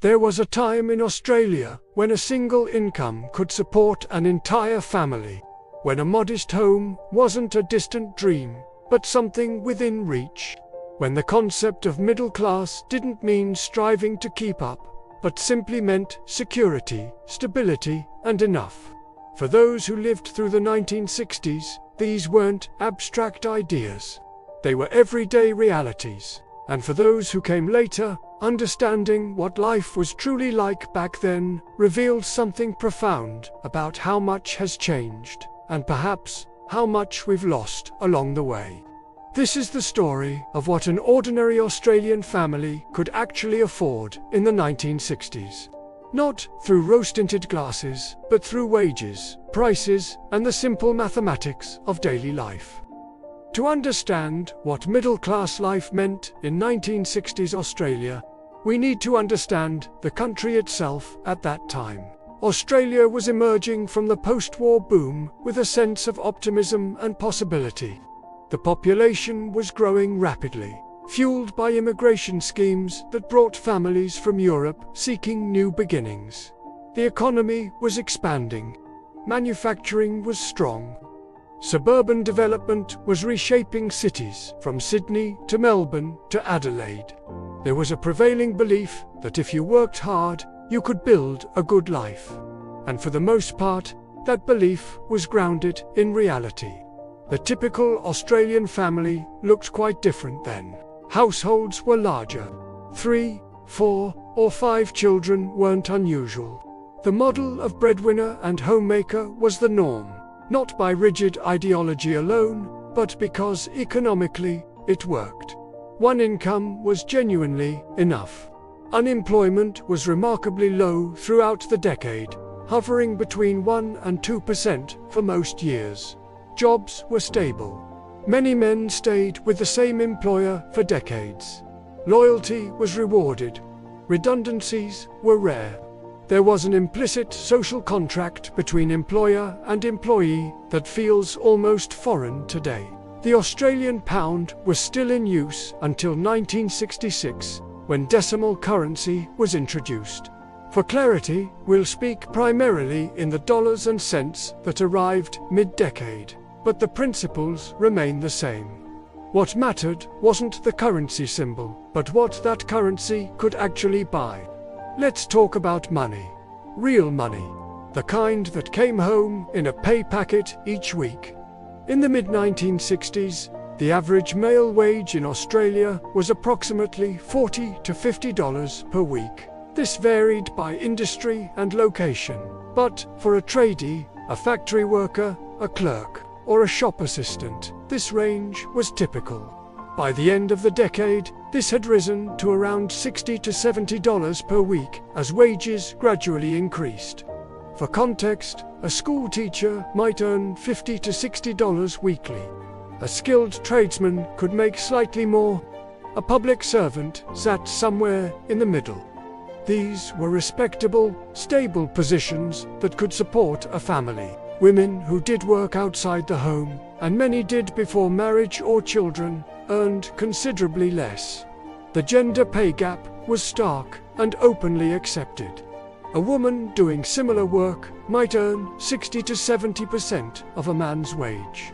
There was a time in Australia when a single income could support an entire family, when a modest home wasn't a distant dream, but something within reach, when the concept of middle class didn't mean striving to keep up, but simply meant security, stability, and enough. For those who lived through the 1960s, these weren't abstract ideas. They were everyday realities. And for those who came later, understanding what life was truly like back then revealed something profound about how much has changed, and perhaps how much we've lost along the way. This is the story of what an ordinary Australian family could actually afford in the 1960s. Not through rose-tinted glasses, but through wages, prices, and the simple mathematics of daily life. To understand what middle-class life meant in 1960s Australia, we need to understand the country itself at that time. Australia was emerging from the post-war boom with a sense of optimism and possibility. The population was growing rapidly, fueled by immigration schemes that brought families from Europe seeking new beginnings. The economy was expanding. Manufacturing was strong. Suburban development was reshaping cities from Sydney to Melbourne to Adelaide. There was a prevailing belief that if you worked hard, you could build a good life. And for the most part, that belief was grounded in reality. The typical Australian family looked quite different then. Households were larger. 3, 4, or 5 children weren't unusual. The model of breadwinner and homemaker was the norm. Not by rigid ideology alone, but because economically it worked. One income was genuinely enough. Unemployment was remarkably low throughout the decade, hovering between 1 and 2% for most years. Jobs were stable. Many men stayed with the same employer for decades. Loyalty was rewarded. Redundancies were rare. There was an implicit social contract between employer and employee that feels almost foreign today. The Australian pound was still in use until 1966, when decimal currency was introduced. For clarity, we'll speak primarily in the dollars and cents that arrived mid-decade, but the principles remain the same. What mattered wasn't the currency symbol, but what that currency could actually buy. Let's talk about money. Real money. The kind that came home in a pay packet each week. In the mid-1960s, the average male wage in Australia was approximately $40 to $50 per week. This varied by industry and location, but for a tradie, a factory worker, a clerk, or a shop assistant, this range was typical. By the end of the decade, this had risen to around $60 to $70 per week as wages gradually increased. For context, a school teacher might earn $50 to $60 weekly. A skilled tradesman could make slightly more. A public servant sat somewhere in the middle. These were respectable, stable positions that could support a family. Women who did work outside the home, and many did before marriage or children, earned considerably less. The gender pay gap was stark and openly accepted. A woman doing similar work might earn 60 to 70% of a man's wage.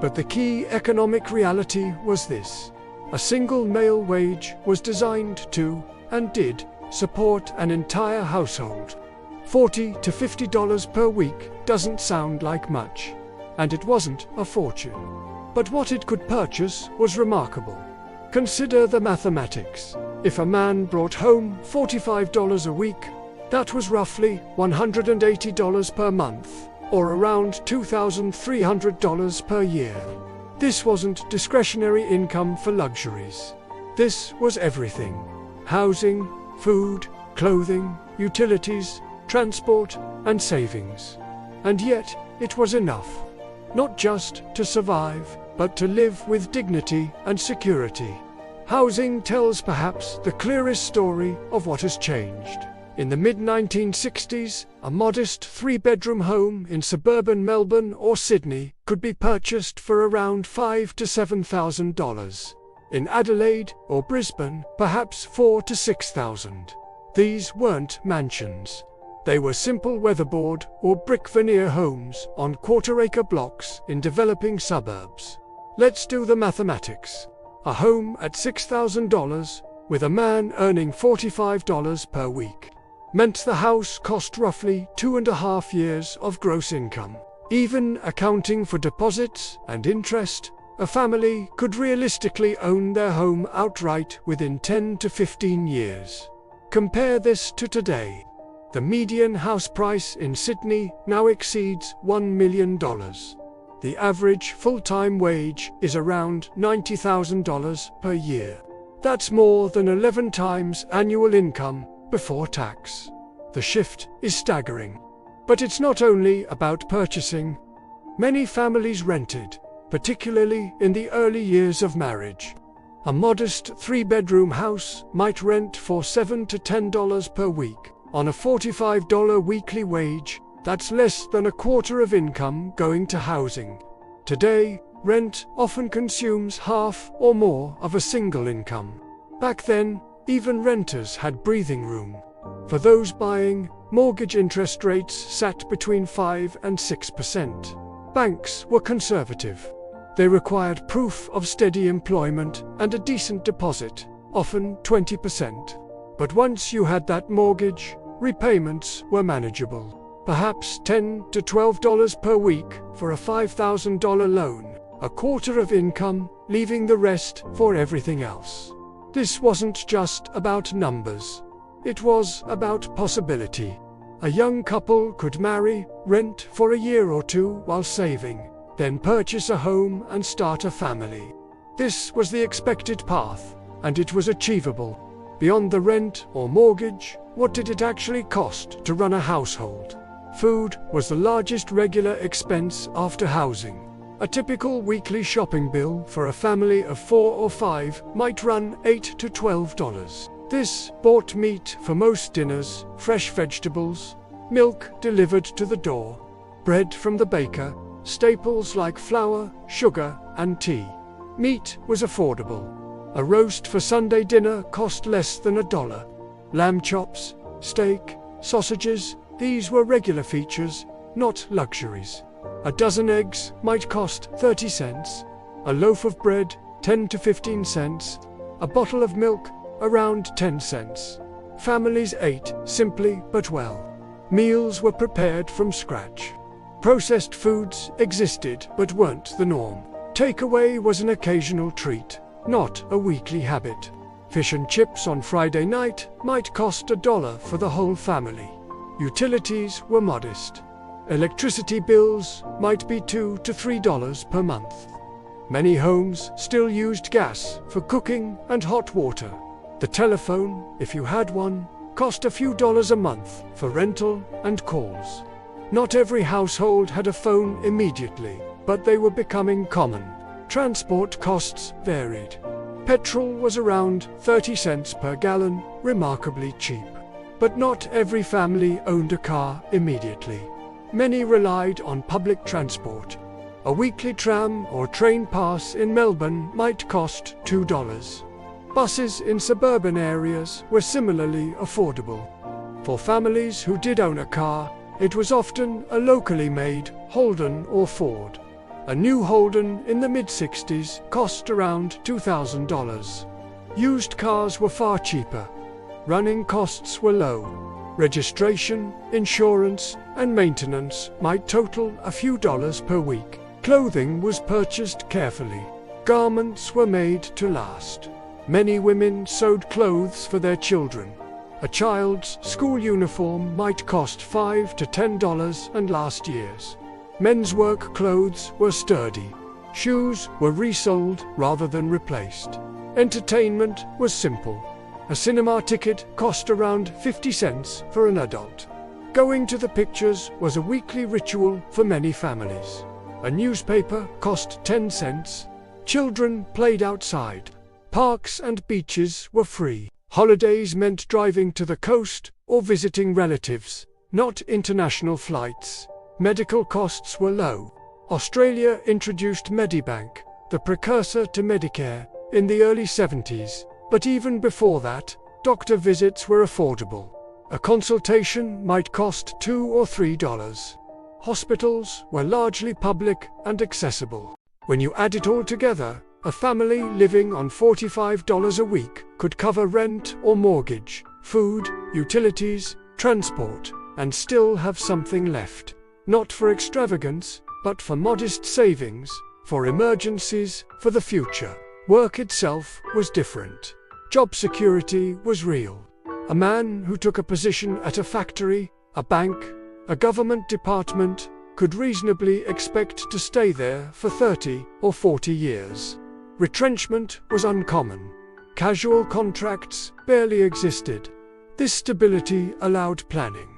But the key economic reality was this. A single male wage was designed to, and did, support an entire household. $40 to $50 per week doesn't sound like much, and it wasn't a fortune. But what it could purchase was remarkable. Consider the mathematics. If a man brought home $45 a week, that was roughly $180 per month, or around $2,300 per year. This wasn't discretionary income for luxuries. This was everything. Housing, food, clothing, utilities, transport, and savings. And yet, it was enough. Not just to survive, but to live with dignity and security. Housing tells perhaps the clearest story of what has changed. In the mid-1960s, a modest 3-bedroom home in suburban Melbourne or Sydney could be purchased for around $5,000 to $7,000. In Adelaide or Brisbane, perhaps $4,000 to $6,000. These weren't mansions. They were simple weatherboard or brick veneer homes on quarter-acre blocks in developing suburbs. Let's do the mathematics. A home at $6,000, with a man earning $45 per week, meant the house cost roughly 2.5 years of gross income. Even accounting for deposits and interest, a family could realistically own their home outright within 10 to 15 years. Compare this to today. The median house price in Sydney now exceeds $1 million. The average full-time wage is around $90,000 per year. That's more than 11 times annual income before tax. The shift is staggering. But it's not only about purchasing. Many families rented, particularly in the early years of marriage. A modest 3-bedroom house might rent for $7 to $10 per week. On a $45 weekly wage, that's less than a quarter of income going to housing. Today, rent often consumes half or more of a single income. Back then, even renters had breathing room. For those buying, mortgage interest rates sat between 5 and 6%. Banks were conservative. They required proof of steady employment and a decent deposit, often 20%. But once you had that mortgage, repayments were manageable. Perhaps $10 to $12 per week for a $5,000 loan, a quarter of income, leaving the rest for everything else. This wasn't just about numbers. It was about possibility. A young couple could marry, rent for a year or two while saving, then purchase a home and start a family. This was the expected path, and it was achievable. Beyond the rent or mortgage, what did it actually cost to run a household? Food was the largest regular expense after housing. A typical weekly shopping bill for a family of 4 or 5 might run $8 to $12. This bought meat for most dinners, fresh vegetables, milk delivered to the door, bread from the baker, staples like flour, sugar, and tea. Meat was affordable. A roast for Sunday dinner cost less than $1. Lamb chops, steak, sausages, these were regular features, not luxuries. A dozen eggs might cost 30 cents. A loaf of bread, 10 to 15 cents. A bottle of milk, around 10 cents. Families ate simply but well. Meals were prepared from scratch. Processed foods existed but weren't the norm. Takeaway was an occasional treat, not a weekly habit. Fish and chips on Friday night might cost $1 for the whole family. Utilities were modest. Electricity bills might be $2 to $3 per month. Many homes still used gas for cooking and hot water. The telephone, if you had one, cost a few dollars a month for rental and calls. Not every household had a phone immediately, but they were becoming common. Transport costs varied. Petrol was around 30 cents per gallon, remarkably cheap. But not every family owned a car immediately. Many relied on public transport. A weekly tram or train pass in Melbourne might cost $2. Buses in suburban areas were similarly affordable. For families who did own a car, it was often a locally made Holden or Ford. A new Holden in the mid-60s cost around $2,000. Used cars were far cheaper. Running costs were low. Registration, insurance, and maintenance might total a few dollars per week. Clothing was purchased carefully. Garments were made to last. Many women sewed clothes for their children. A child's school uniform might cost $5 to $10 and last year's. Men's work clothes were sturdy. Shoes were resold rather than replaced. Entertainment was simple. A cinema ticket cost around 50 cents for an adult. Going to the pictures was a weekly ritual for many families. A newspaper cost 10 cents. Children played outside. Parks and beaches were free. Holidays meant driving to the coast or visiting relatives, not international flights. Medical costs were low. Australia introduced Medibank, the precursor to Medicare, in the early 70s, but even before that, Doctor visits were affordable. A consultation might cost $2 or $3. Hospitals were largely public and accessible. When you add it all together, a family living on $45 a week could cover rent or mortgage, food, utilities, transport, and still have something left. Not for extravagance, but for modest savings, for emergencies, for the future. Work itself was different. Job security was real. A man who took a position at a factory, a bank, a government department, could reasonably expect to stay there for 30 or 40 years. Retrenchment was uncommon. Casual contracts barely existed. This stability allowed planning.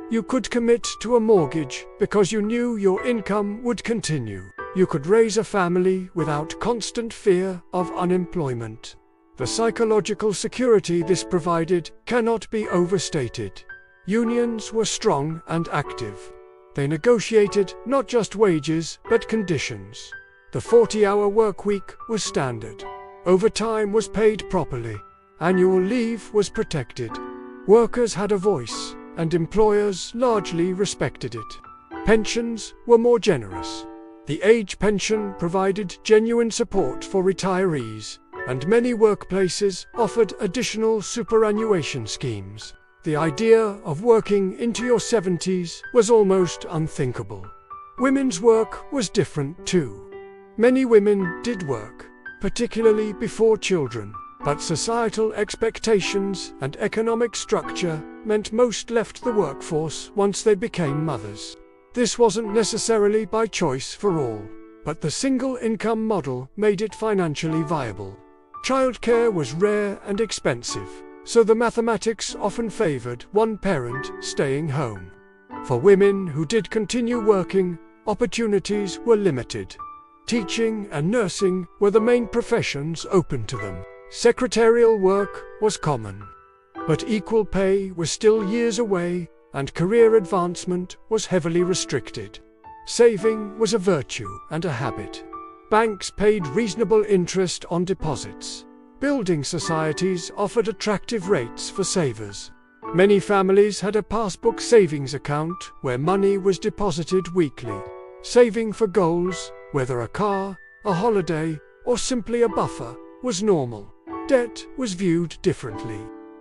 You could commit to a mortgage because you knew your income would continue. You could raise a family without constant fear of unemployment. The psychological security this provided cannot be overstated. Unions were strong and active. They negotiated not just wages, but conditions. The 40-hour work week was standard. Overtime was paid properly. Annual leave was protected. Workers had a voice, and employers largely respected it. Pensions were more generous. The age pension provided genuine support for retirees, and many workplaces offered additional superannuation schemes. The idea of working into your 70s was almost unthinkable. Women's work was different too. Many women did work, particularly before children, but societal expectations and economic structure meant most left the workforce once they became mothers. This wasn't necessarily by choice for all, but the single income model made it financially viable. Childcare was rare and expensive, so the mathematics often favored one parent staying home. For women who did continue working, opportunities were limited. Teaching and nursing were the main professions open to them. Secretarial work was common. But equal pay was still years away, and career advancement was heavily restricted. Saving was a virtue and a habit. Banks paid reasonable interest on deposits. Building societies offered attractive rates for savers. Many families had a passbook savings account where money was deposited weekly. Saving for goals, whether a car, a holiday, or simply a buffer, was normal. Debt was viewed differently.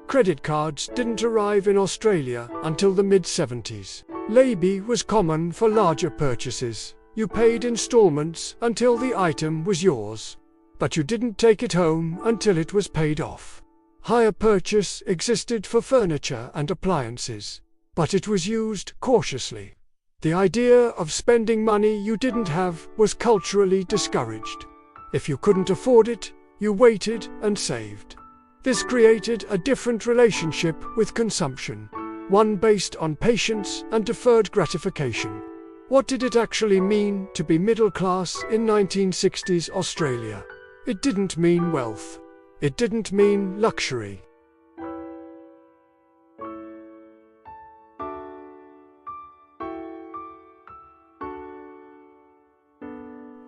Credit cards didn't arrive in Australia until the mid-70s. Levy was common for larger purchases. You paid installments until the item was yours, but you didn't take it home until it was paid off. Hire purchase existed for furniture and appliances, but it was used cautiously. The idea of spending money you didn't have was culturally discouraged. If you couldn't afford it, you waited and saved. This created a different relationship with consumption, one based on patience and deferred gratification. What did it actually mean to be middle class in 1960s Australia? It didn't mean wealth. It didn't mean luxury.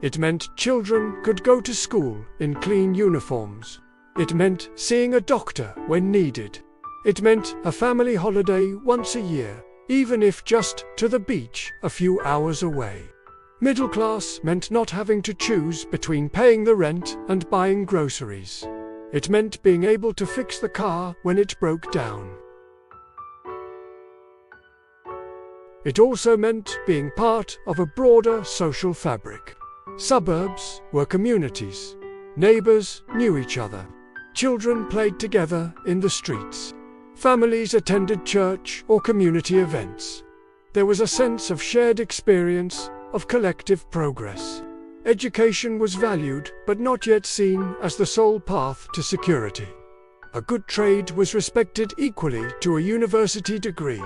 It meant children could go to school in clean uniforms. It meant seeing a doctor when needed. It meant a family holiday once a year, even if just to the beach a few hours away. Middle class meant not having to choose between paying the rent and buying groceries. It meant being able to fix the car when it broke down. It also meant being part of a broader social fabric. Suburbs were communities. Neighbors knew each other. Children played together in the streets. Families attended church or community events. There was a sense of shared experience, of collective progress. Education was valued, but not yet seen as the sole path to security. A good trade was respected equally to a university degree.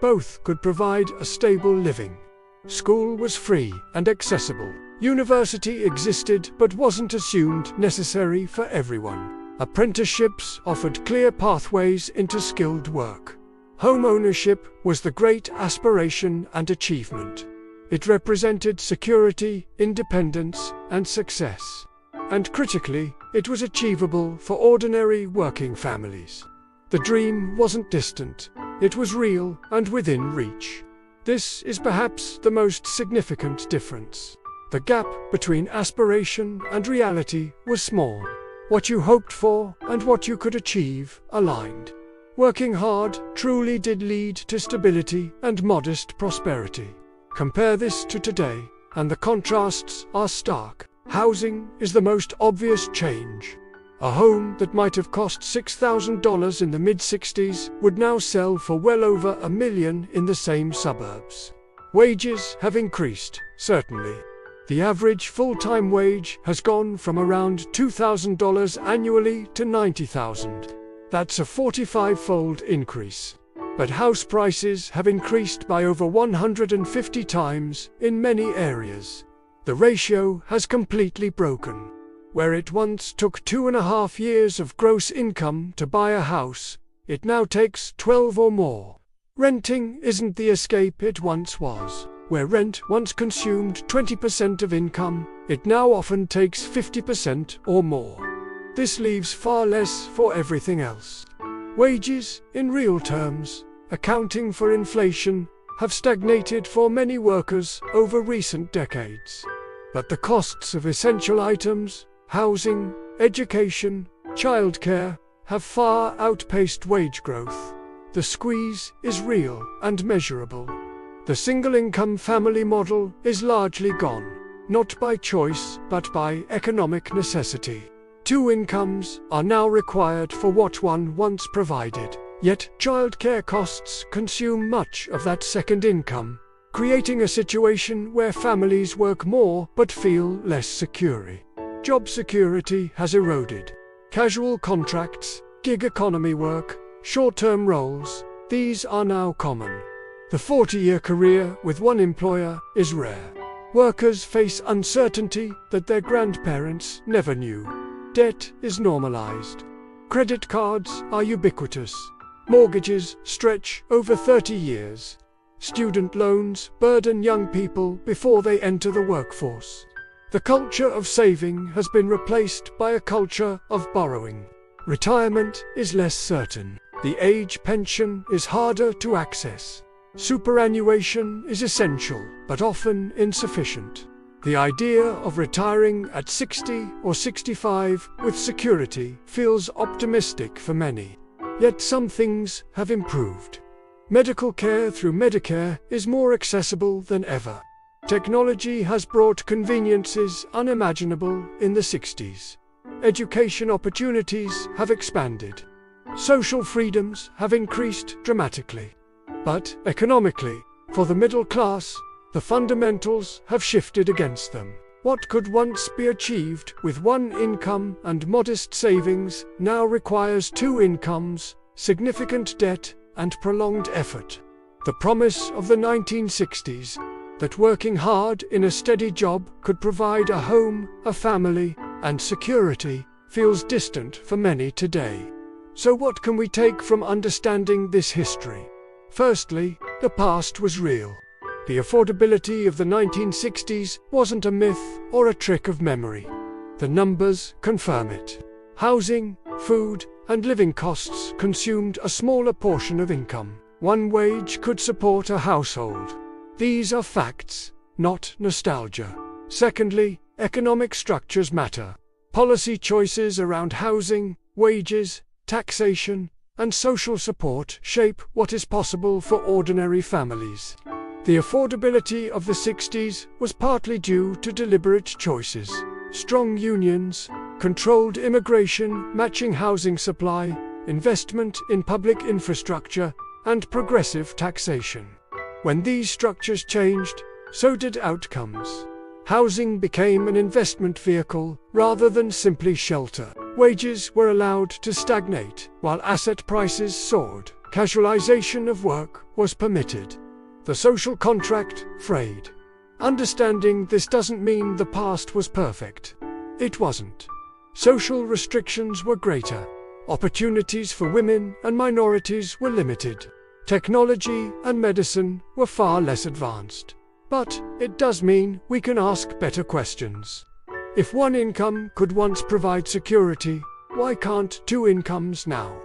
Both could provide a stable living. School was free and accessible. University existed but wasn't assumed necessary for everyone. Apprenticeships offered clear pathways into skilled work. Home ownership was the great aspiration and achievement. It represented security, independence, and success. And critically, it was achievable for ordinary working families. The dream wasn't distant. It was real and within reach. This is perhaps the most significant difference. The gap between aspiration and reality was small. What you hoped for and what you could achieve aligned. Working hard truly did lead to stability and modest prosperity. Compare this to today, and the contrasts are stark. Housing is the most obvious change. A home that might have cost $6,000 in the mid-60s would now sell for well over $1 million in the same suburbs. Wages have increased, certainly. The average full-time wage has gone from around $2,000 annually to $90,000. That's a 45-fold increase. But house prices have increased by over 150 times in many areas. The ratio has completely broken. Where it once took 2.5 years of gross income to buy a house, it now takes 12 or more. Renting isn't the escape it once was. Where rent once consumed 20% of income, it now often takes 50% or more. This leaves far less for everything else. Wages, in real terms, accounting for inflation, have stagnated for many workers over recent decades. But the costs of essential items, housing, education, childcare, have far outpaced wage growth. The squeeze is real and measurable. The single-income family model is largely gone, not by choice but by economic necessity. 2 incomes are now required for what one once provided, yet childcare costs consume much of that second income, creating a situation where families work more but feel less secure. Job security has eroded. Casual contracts, gig economy work, short-term roles, these are now common. The 40-year career with one employer is rare. Workers face uncertainty that their grandparents never knew. Debt is normalized. Credit cards are ubiquitous. Mortgages stretch over 30 years. Student loans burden young people before they enter the workforce. The culture of saving has been replaced by a culture of borrowing. Retirement is less certain. The age pension is harder to access. Superannuation is essential, but often insufficient. The idea of retiring at 60 or 65 with security feels optimistic for many. Yet some things have improved. Medical care through Medicare is more accessible than ever. Technology has brought conveniences unimaginable in the 60s. Education opportunities have expanded. Social freedoms have increased dramatically. But economically, for the middle class, the fundamentals have shifted against them. What could once be achieved with one income and modest savings now requires 2 incomes, significant debt, and prolonged effort. The promise of the 1960s, that working hard in a steady job could provide a home, a family, and security, feels distant for many today. So what can we take from understanding this history? Firstly, the past was real. The affordability of the 1960s wasn't a myth or a trick of memory. The numbers confirm it. Housing, food, and living costs consumed a smaller portion of income. One wage could support a household. These are facts, not nostalgia. Secondly, economic structures matter. Policy choices around housing, wages, taxation, and social support shape what is possible for ordinary families. The affordability of the 60s was partly due to deliberate choices. Strong unions, controlled immigration matching housing supply, investment in public infrastructure, and progressive taxation. When these structures changed, so did outcomes. Housing became an investment vehicle rather than simply shelter. Wages were allowed to stagnate, while asset prices soared. Casualization of work was permitted. The social contract frayed. Understanding this doesn't mean the past was perfect. It wasn't. Social restrictions were greater. Opportunities for women and minorities were limited. Technology and medicine were far less advanced. But it does mean we can ask better questions. If one income could once provide security, why can't 2 incomes now?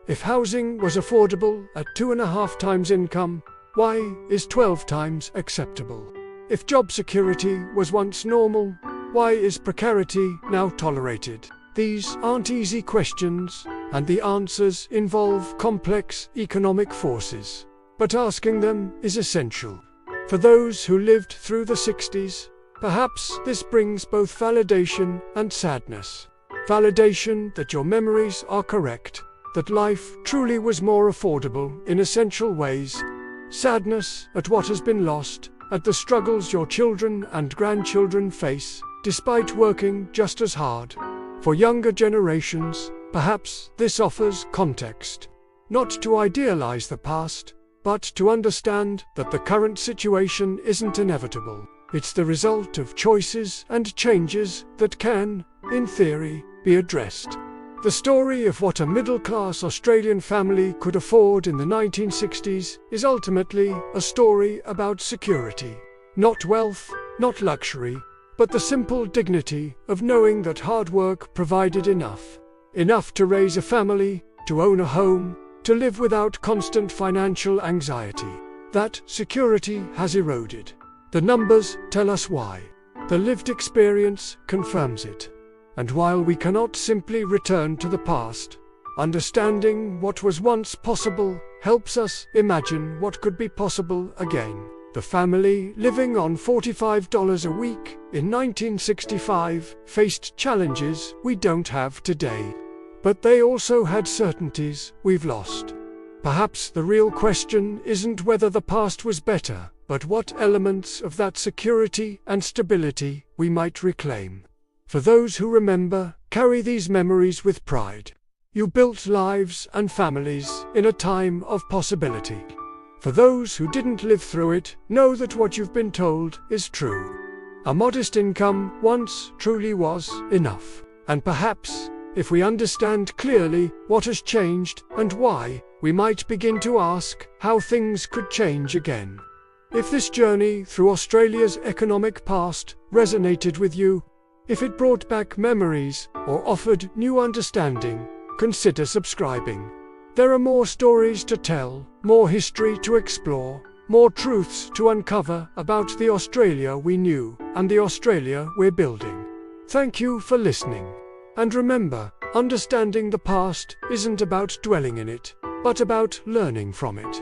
If housing was affordable at 2.5 times income, why is 12 times acceptable? If job security was once normal, why is precarity now tolerated? These aren't easy questions, and the answers involve complex economic forces. But asking them is essential. For those who lived through the 60s, perhaps this brings both validation and sadness. Validation that your memories are correct, that life truly was more affordable in essential ways. Sadness at what has been lost, at the struggles your children and grandchildren face, despite working just as hard. For younger generations, perhaps this offers context. Not to idealize the past, but to understand that the current situation isn't inevitable. It's the result of choices and changes that can, in theory, be addressed. The story of what a middle-class Australian family could afford in the 1960s is ultimately a story about security. Not wealth, not luxury, but the simple dignity of knowing that hard work provided enough. Enough to raise a family, to own a home, to live without constant financial anxiety. That security has eroded. The numbers tell us why. The lived experience confirms it. And while we cannot simply return to the past, understanding what was once possible helps us imagine what could be possible again. The family living on $45 a week in 1965 faced challenges we don't have today. But they also had certainties we've lost. Perhaps the real question isn't whether the past was better, but what elements of that security and stability we might reclaim. For those who remember, carry these memories with pride. You built lives and families in a time of possibility. For those who didn't live through it, know that what you've been told is true. A modest income once truly was enough. And perhaps, if we understand clearly what has changed and why, we might begin to ask how things could change again. If this journey through Australia's economic past resonated with you, if it brought back memories or offered new understanding, consider subscribing. There are more stories to tell, more history to explore, more truths to uncover about the Australia we knew and the Australia we're building. Thank you for listening. And remember, understanding the past isn't about dwelling in it, but about learning from it.